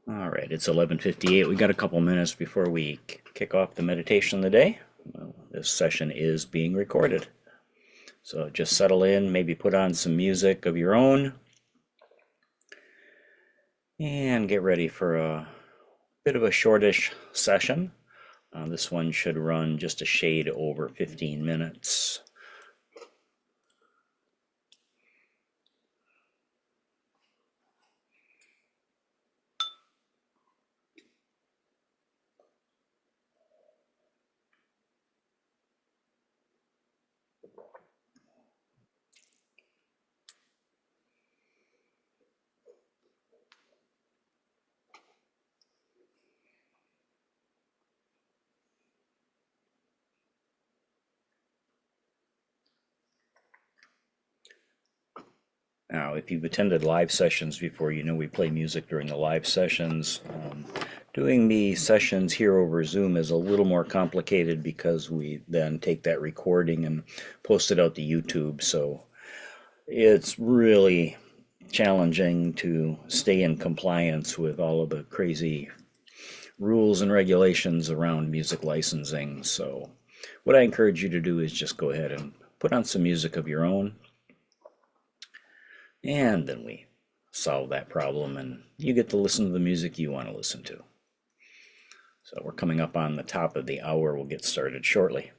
All right, it's 11:58. We got a couple minutes before we kick off the meditation of the day. Well, this session is being recorded. So just settle in, maybe put on some music of your own, and get ready for a bit of a shortish session. This one should run just a shade over 15 minutes. Now, if you've attended live sessions before, you know we play music during the live sessions. Doing the sessions here over Zoom is a little more complicated because we then take that recording and post it out to YouTube. So it's really challenging to stay in compliance with all of the crazy rules and regulations around music licensing. So what I encourage you to do is just go ahead and put on some music of your own. And then we solve that problem and you get to listen to the music you want to listen to. So we're coming up on the top of the hour. We'll get started shortly.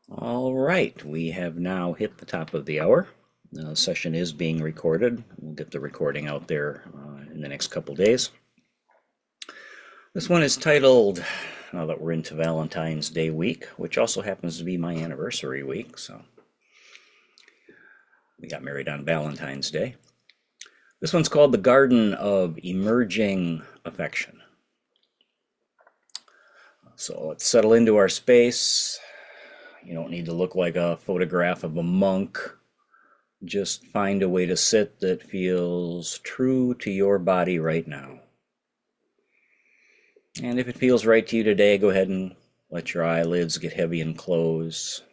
All right, we have now hit the top of the hour. The session is being recorded. We'll get the recording out there in the next couple days. This one is titled, now that we're into Valentine's Day week, which also happens to be my anniversary week, so we got married on Valentine's Day. This one's called The Garden of Emerging Affection. So let's settle into our space. You don't need to look like a photograph of a monk. Just find a way to sit that feels true to your body right now. And if it feels right to you today, go ahead and let your eyelids get heavy and close.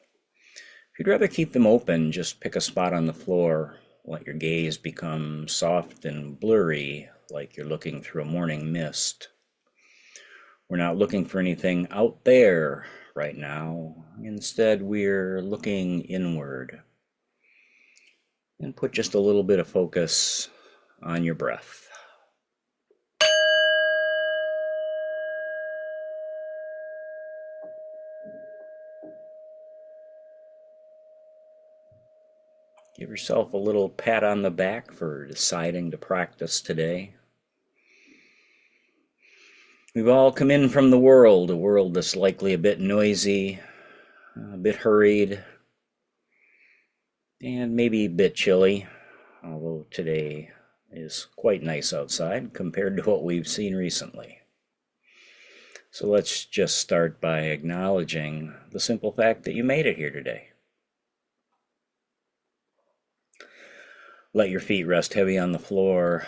If you'd rather keep them open, just pick a spot on the floor. Let your gaze become soft and blurry, like you're looking through a morning mist. We're not looking for anything out there right now. Instead, we're looking inward. And put just a little bit of focus on your breath. Give yourself a little pat on the back for deciding to practice today. We've all come in from the world, a world that's likely a bit noisy, a bit hurried, and maybe a bit chilly, although today is quite nice outside compared to what we've seen recently. So let's just start by acknowledging the simple fact that you made it here today. Let your feet rest heavy on the floor.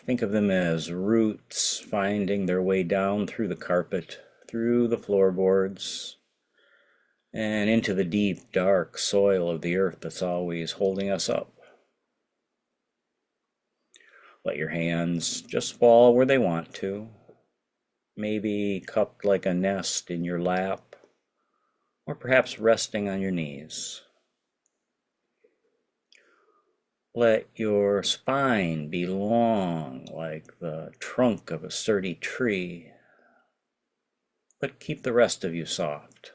Think of them as roots finding their way down through the carpet, through the floorboards, and into the deep, dark soil of the earth that's always holding us up. Let your hands just fall where they want to, maybe cupped like a nest in your lap, or perhaps resting on your knees. Let your spine be long like the trunk of a sturdy tree, but keep the rest of you soft.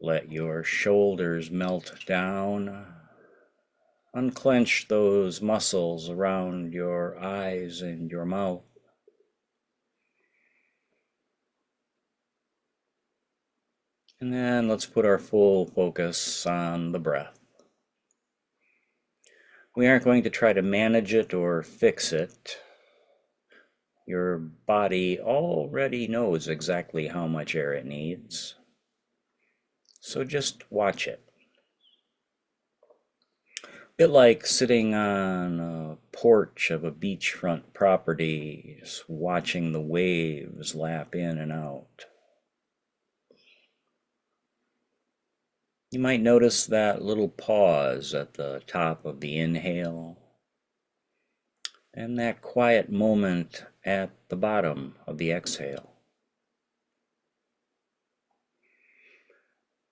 Let your shoulders melt down. Unclench those muscles around your eyes and your mouth. And then let's put our full focus on the breath. We aren't going to try to manage it or fix it. Your body already knows exactly how much air it needs. So just watch it. Bit like sitting on a porch of a beachfront property, just watching the waves lap in and out. You might notice that little pause at the top of the inhale and that quiet moment at the bottom of the exhale.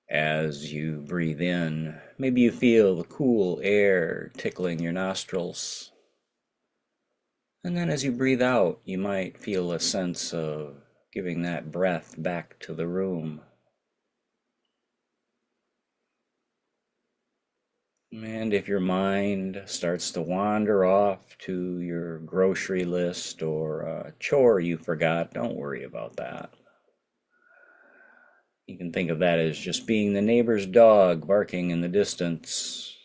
As you breathe in, maybe you feel the cool air tickling your nostrils. And then as you breathe out, you might feel a sense of giving that breath back to the room. And if your mind starts to wander off to your grocery list or a chore you forgot, don't worry about that. You can think of that as just being the neighbor's dog barking in the distance,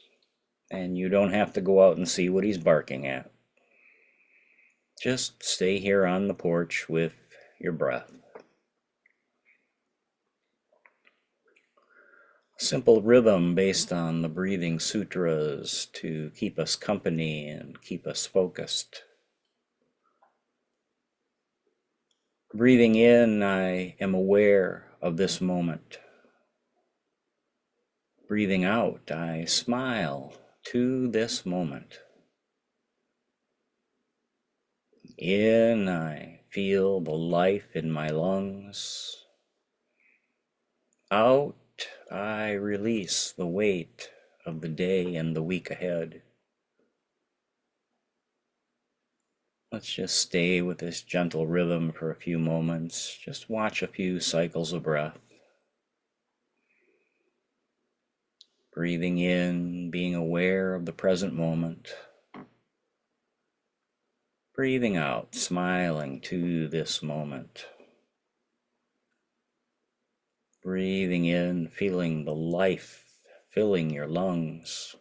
and you don't have to go out and see what he's barking at. Just stay here on the porch with your breath. Simple rhythm based on the breathing sutras to keep us company and keep us focused. Breathing in, I am aware of this moment. Breathing out, I smile to this moment. In, I feel the life in my lungs. Out, I release the weight of the day and the week ahead. Let's just stay with this gentle rhythm for a few moments. Just watch a few cycles of breath. Breathing in, being aware of the present moment. Breathing out, smiling to this moment. Breathing in, feeling the life filling your lungs.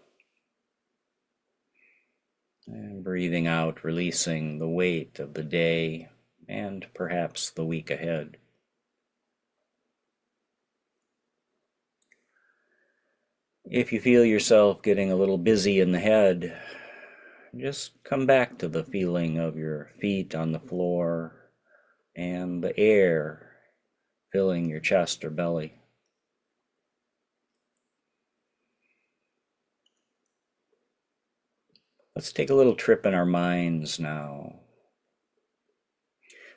And breathing out, releasing the weight of the day and perhaps the week ahead. If you feel yourself getting a little busy in the head, just come back to the feeling of your feet on the floor and the air filling your chest or belly. Let's take a little trip in our minds now.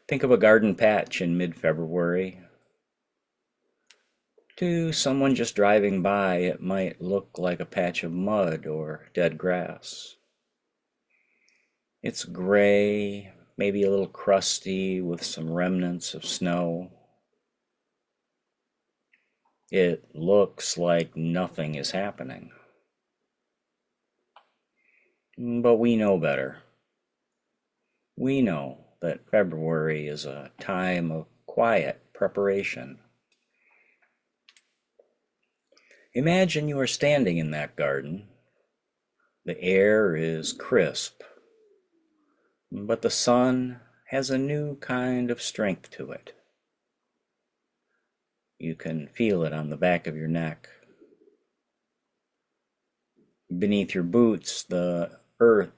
Think of a garden patch in mid-February. To someone just driving by, it might look like a patch of mud or dead grass. It's gray, maybe a little crusty with some remnants of snow. It looks like nothing is happening. But we know better. We know that February is a time of quiet preparation. Imagine you are standing in that garden. The air is crisp, but the sun has a new kind of strength to it. You can feel it on the back of your neck. Beneath your boots, the earth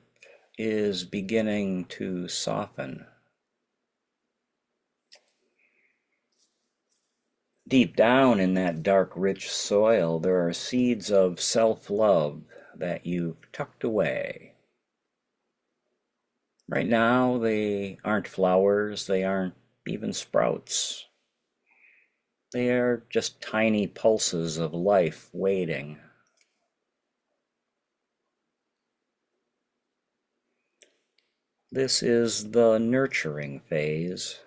is beginning to soften. Deep down in that dark, rich soil, there are seeds of self-love that you've tucked away. Right now, they aren't flowers, they aren't even sprouts. They are just tiny pulses of life waiting. This is the nurturing phase.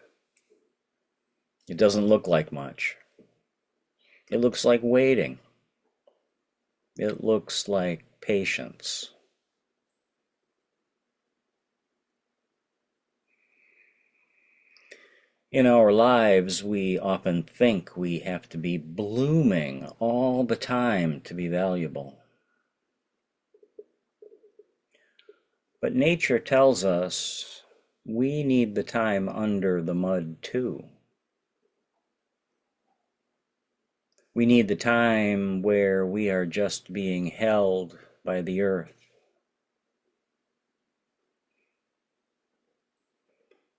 It doesn't look like much. It looks like waiting. It looks like patience. In our lives, we often think we have to be blooming all the time to be valuable. But nature tells us we need the time under the mud too. We need the time where we are just being held by the earth.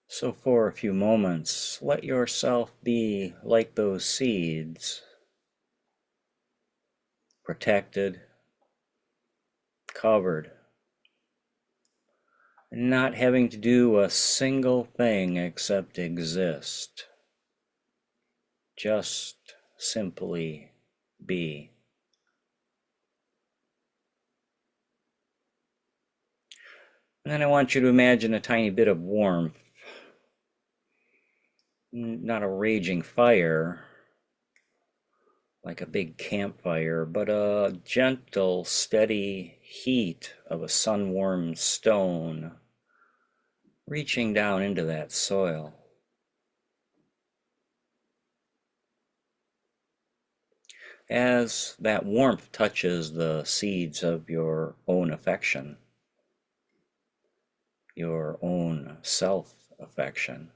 So for a few moments, let yourself be like those seeds, protected, covered, not having to do a single thing except exist. Just simply be. And then I want you to imagine a tiny bit of warmth, not a raging fire like a big campfire, but a gentle, steady heat of a sun-warmed stone reaching down into that soil. As that warmth touches the seeds of your own affection, your own self-affection,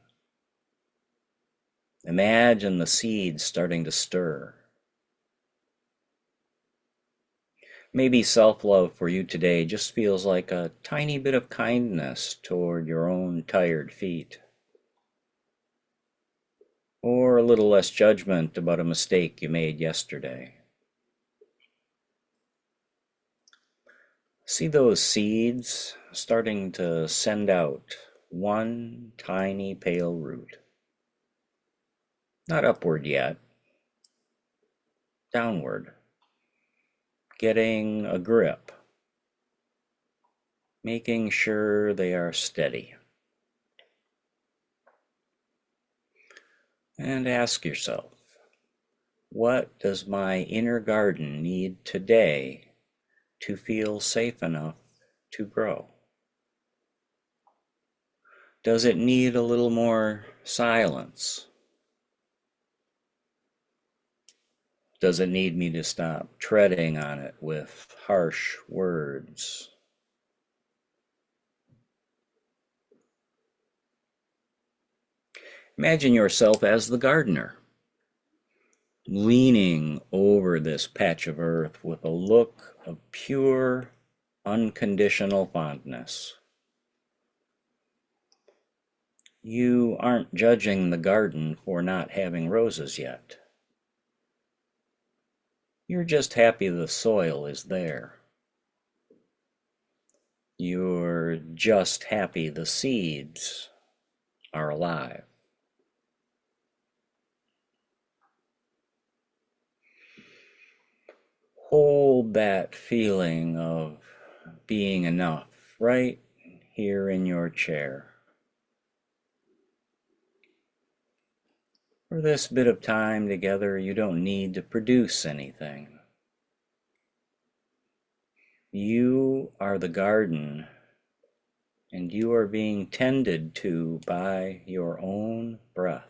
imagine the seeds starting to stir. Maybe self-love for you today just feels like a tiny bit of kindness toward your own tired feet, or a little less judgment about a mistake you made yesterday. See those seeds starting to send out one tiny pale root. Not upward yet, downward, getting a grip, making sure they are steady. And ask yourself, what does my inner garden need today to feel safe enough to grow? Does it need a little more silence? Does it need me to stop treading on it with harsh words? Imagine yourself as the gardener, leaning over this patch of earth with a look of pure, unconditional fondness. You aren't judging the garden for not having roses yet. You're just happy the soil is there. You're just happy the seeds are alive. Hold that feeling of being enough right here in your chair. For this bit of time together, you don't need to produce anything. You are the garden, and you are being tended to by your own breath.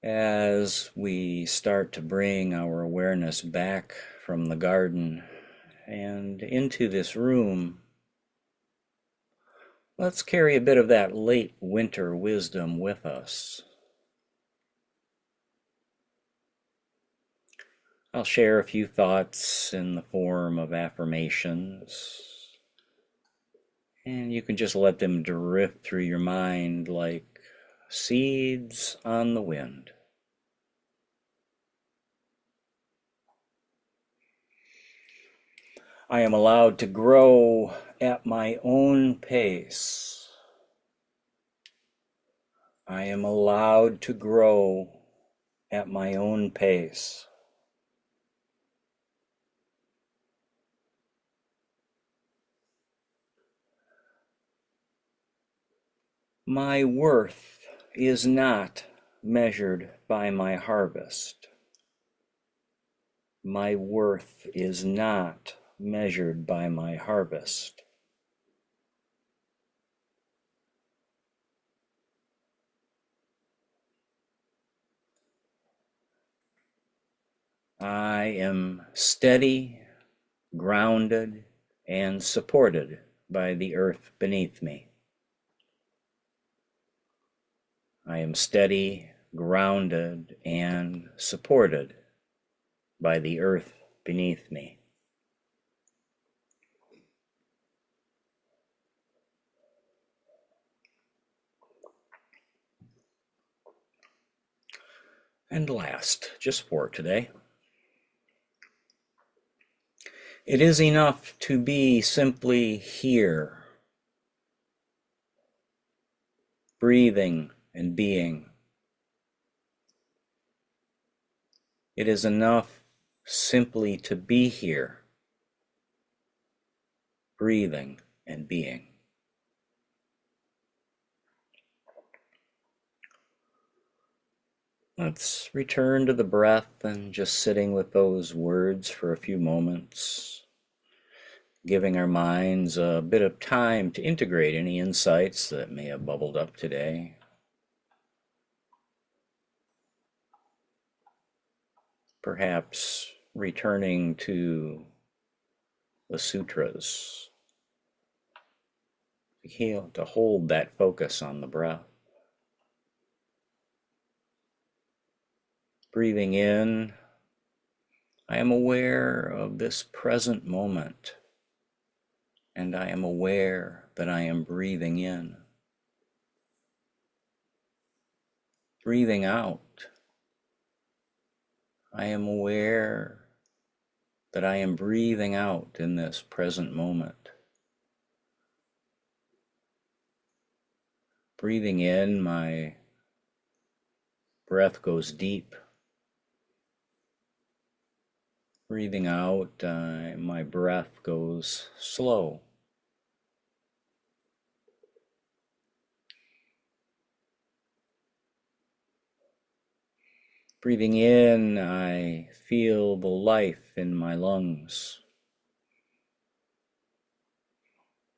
As we start to bring our awareness back from the garden and into this room, let's carry a bit of that late winter wisdom with us. I'll share a few thoughts in the form of affirmations, and you can just let them drift through your mind like seeds on the wind. I am allowed to grow at my own pace. I am allowed to grow at my own pace. My worth is not measured by my harvest. My worth is not measured by my harvest. I am steady, grounded, and supported by the earth beneath me. I am steady, grounded, and supported by the earth beneath me. And last, just 4 today. It is enough to be simply here, breathing and being. It is enough simply to be here, breathing and being. Let's return to the breath and just sitting with those words for a few moments, giving our minds a bit of time to integrate any insights that may have bubbled up today. Perhaps returning to the sutras, to hold that focus on the breath. Breathing in, I am aware of this present moment, and I am aware that I am breathing in. Breathing out, I am aware that I am breathing out in this present moment. Breathing in, my breath goes deep. Breathing out, my breath goes slow. Breathing in, I feel the life in my lungs.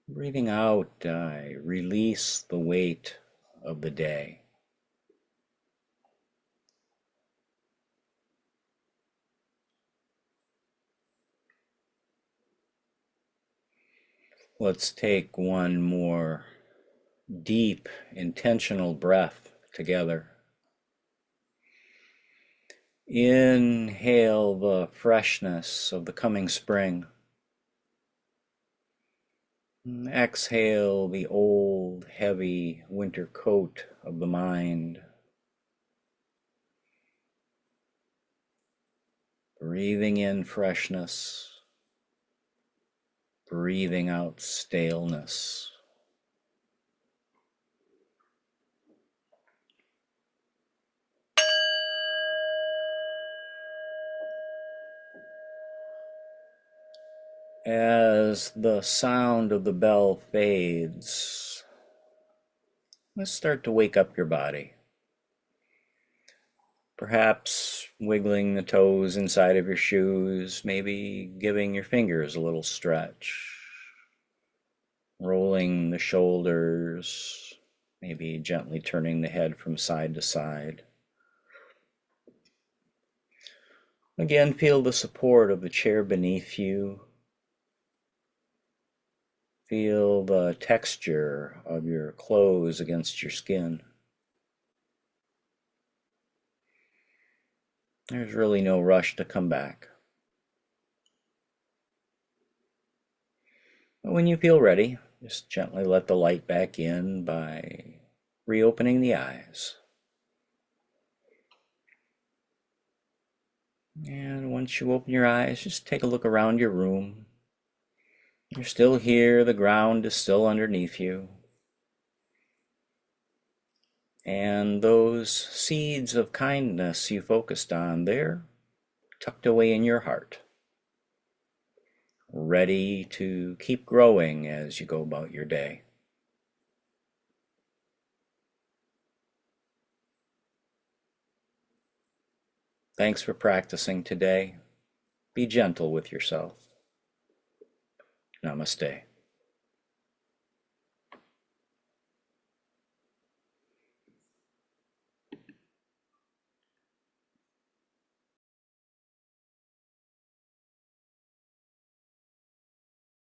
Breathing out, I release the weight of the day. Let's take one more deep, intentional breath together. Inhale the freshness of the coming spring. Exhale the old, heavy winter coat of the mind. Breathing in freshness, breathing out staleness. As the sound of the bell fades, let's start to wake up your body. Perhaps wiggling the toes inside of your shoes, maybe giving your fingers a little stretch. Rolling the shoulders, maybe gently turning the head from side to side. Again, feel the support of the chair beneath you. Feel the texture of your clothes against your skin. There's really no rush to come back. But when you feel ready, just gently let the light back in by reopening the eyes. And once you open your eyes, just take a look around your room. You're still here, the ground is still underneath you. And those seeds of kindness you focused on, they're tucked away in your heart, ready to keep growing as you go about your day. Thanks for practicing today. Be gentle with yourself. Namaste.